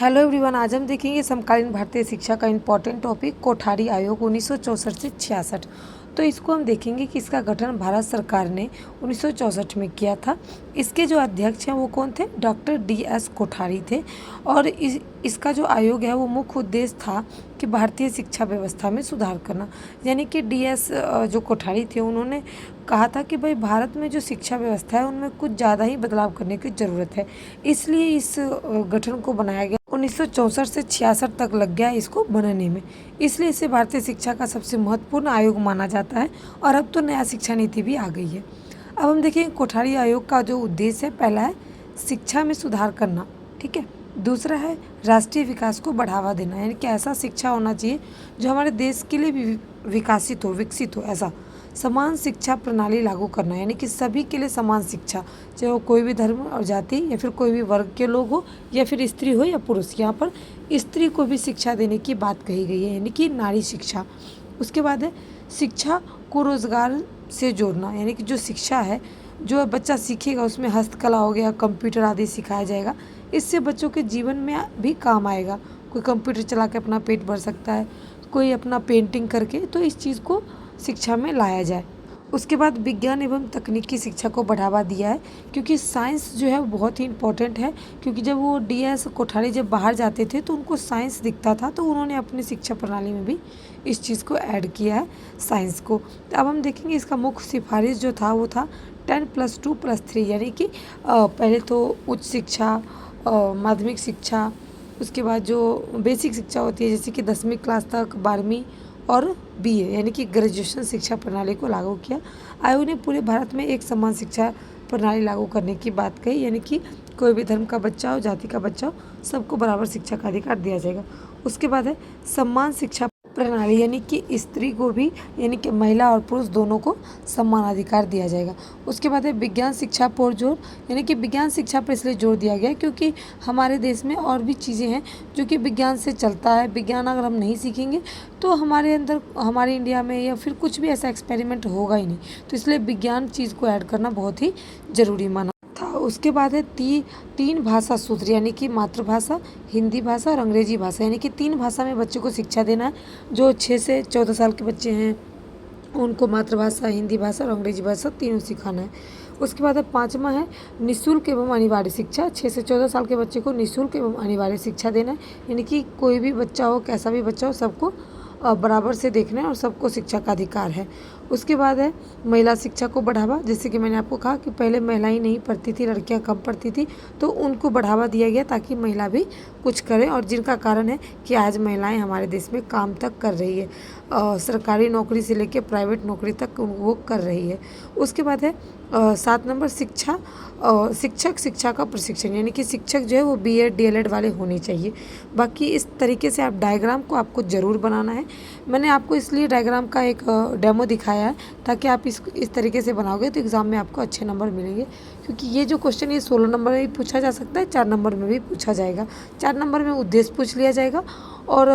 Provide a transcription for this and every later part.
Hello everyone, आज हम देखेंगे समकालीन भारतीय शिक्षा का इम्पोर्टेंट टॉपिक कोठारी आयोग 1964 से 66। तो इसको हम देखेंगे कि इसका गठन भारत सरकार ने 1964 में किया था। इसके जो अध्यक्ष हैं वो कौन थे? डॉक्टर DS कोठारी थे। और इसका जो आयोग है वो मुख्य उद्देश्य था कि भारतीय शिक्षा व्यवस्था में सुधार करना। यानी कि DS जो कोठारी थे उन्होंने कहा था कि भाई भारत में जो शिक्षा व्यवस्था है उनमें कुछ ज़्यादा ही बदलाव करने की ज़रूरत है। इसलिए इस गठन को बनाया गया। 1964 से 66 तक लग गया इसको बनने में, इसलिए इसे भारतीय शिक्षा का सबसे महत्वपूर्ण आयोग माना जाता है। और अब तो नया शिक्षा नीति भी आ गई है। अब हम देखेंगे कोठारी आयोग का जो उद्देश्य है, पहला है शिक्षा में सुधार करना, ठीक है। दूसरा है राष्ट्रीय विकास को बढ़ावा देना, यानी कि ऐसा शिक्षा होना चाहिए जो हमारे देश के लिए भी विकसित हो। ऐसा समान शिक्षा प्रणाली लागू करना, यानी कि सभी के लिए समान शिक्षा, चाहे वो कोई भी धर्म और जाति या फिर कोई भी वर्ग के लोग हो या फिर स्त्री हो या पुरुष। यहाँ पर स्त्री को भी शिक्षा देने की बात कही गई है, यानी कि नारी शिक्षा। उसके बाद है शिक्षा को रोजगार से जोड़ना, यानी कि जो शिक्षा है जो बच्चा सीखेगा उसमें हस्तकला हो गया, कंप्यूटर आदि सिखाया जाएगा। इससे बच्चों के जीवन में भी काम आएगा। कोई कंप्यूटर चला के अपना पेट भर सकता है, कोई अपना पेंटिंग करके, तो इस चीज़ को शिक्षा में लाया जाए। उसके बाद विज्ञान एवं तकनीकी शिक्षा को बढ़ावा दिया है, क्योंकि साइंस जो है वो बहुत ही इम्पोर्टेंट है। क्योंकि जब वो DS कोठारी जब बाहर जाते थे तो उनको साइंस दिखता था, तो उन्होंने अपनी शिक्षा प्रणाली में भी इस चीज़ को ऐड किया है, साइंस को। तो अब हम देखेंगे इसका मुख्य सिफारिश जो था वो था 10+2+3, यानी कि पहले तो उच्च शिक्षा, माध्यमिक शिक्षा, उसके बाद जो बेसिक शिक्षा होती है जैसे कि 10वीं क्लास तक, 12वीं और BA यानी कि ग्रेजुएशन शिक्षा प्रणाली को लागू किया। आयोग ने पूरे भारत में एक समान शिक्षा प्रणाली लागू करने की बात कही, यानी कि कोई भी धर्म का बच्चा हो, जाति का बच्चा हो, सबको बराबर शिक्षा का अधिकार दिया जाएगा। उसके बाद है समान शिक्षा प्रणाली, यानी कि स्त्री को भी, यानी कि महिला और पुरुष दोनों को समान अधिकार दिया जाएगा। उसके बाद है विज्ञान शिक्षा पर जोर, यानी कि विज्ञान शिक्षा पर इसलिए जोर दिया गया क्योंकि हमारे देश में और भी चीज़ें हैं जो कि विज्ञान से चलता है। विज्ञान अगर हम नहीं सीखेंगे तो हमारे अंदर, हमारे इंडिया में या फिर कुछ भी ऐसा एक्सपेरिमेंट होगा ही नहीं। तो इसलिए विज्ञान चीज़ को ऐड करना बहुत ही ज़रूरी माना था। उसके बाद है तीन भाषा सूत्र, यानी कि मातृभाषा, हिंदी भाषा और अंग्रेजी भाषा, यानी कि 3 भाषा में बच्चों को शिक्षा देना है। जो 6 से 14 साल के बच्चे हैं उनको मातृभाषा, हिंदी भाषा और अंग्रेजी भाषा तीनों सिखाना है। उसके बाद है 5वां है निःशुल्क एवं अनिवार्य शिक्षा। 6 से 14 साल के बच्चे को निःशुल्क एवं अनिवार्य शिक्षा देना है, यानी कि कोई भी बच्चा हो, कैसा भी बच्चा हो, सबको बराबर से देखना है और सबको शिक्षा का अधिकार है। उसके बाद है महिला शिक्षा को बढ़ावा, जैसे कि मैंने आपको कहा कि पहले महिलाएं नहीं पढ़ती थी, लड़कियां कम पढ़ती थी, तो उनको बढ़ावा दिया गया ताकि महिला भी कुछ करें, और जिनका कारण है कि आज महिलाएं हमारे देश में काम तक कर रही है। सरकारी नौकरी से लेकर प्राइवेट नौकरी तक वो कर रही है। उसके बाद है 7 नंबर शिक्षक शिक्षा का प्रशिक्षण, यानी कि शिक्षक जो है वो BEd DLEd वाले होने चाहिए। बाकी इस तरीके से आप डायग्राम को आपको ज़रूर बनाना है। मैंने आपको इसलिए डायग्राम का एक डेमो दिखाया है ताकि आप इस तरीके से बनाओगे तो एग्ज़ाम में आपको अच्छे नंबर मिलेंगे। क्योंकि ये जो क्वेश्चन ये 16 नंबर में भी पूछा जा सकता है, 4 नंबर में भी पूछा जाएगा। 4 नंबर में उद्देश्य पूछ लिया जाएगा और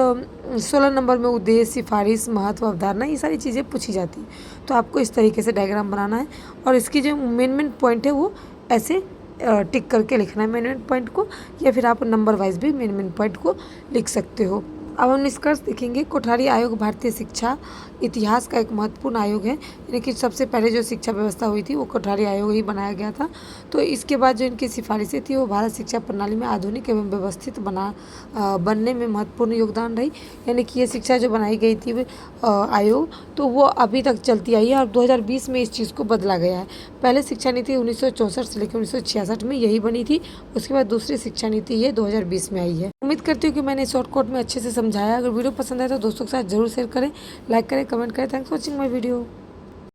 16 नंबर में उद्देश्य, सिफारिश, महत्व, अवधारणा, ये सारी चीज़ें पूछी जाती हैं। तो आपको इस तरीके से डायग्राम बनाना है और इसकी जो मेन पॉइंट है वो ऐसे टिक करके लिखना है मेन पॉइंट को, या फिर आप नंबर वाइज भी मेन पॉइंट को लिख सकते हो। अब हम निष्कर्ष देखेंगे। कोठारी आयोग भारतीय शिक्षा इतिहास का एक महत्वपूर्ण आयोग है, यानी कि सबसे पहले जो शिक्षा व्यवस्था हुई थी वो कोठारी आयोग ही बनाया गया था। तो इसके बाद जो इनकी सिफारिशें थी वो भारत शिक्षा प्रणाली में आधुनिक एवं व्यवस्थित बनने में महत्वपूर्ण योगदान रही। यानी कि ये शिक्षा जो बनाई गई थी आयोग, तो वो अभी तक चलती आई है और 2020 में इस चीज़ को बदला गया है। पहले शिक्षा नीति 1964 से लेकर 1966 में यही बनी थी। उसके बाद दूसरी शिक्षा नीति ये 2020 में आई है। उम्मीद करती हूँ कि मैंने शॉर्टकट में अच्छे से समझाया। अगर वीडियो पसंद आए तो दोस्तों के साथ जरूर शेयर करें, लाइक करें, कमेंट करें। Thanks for watching my video.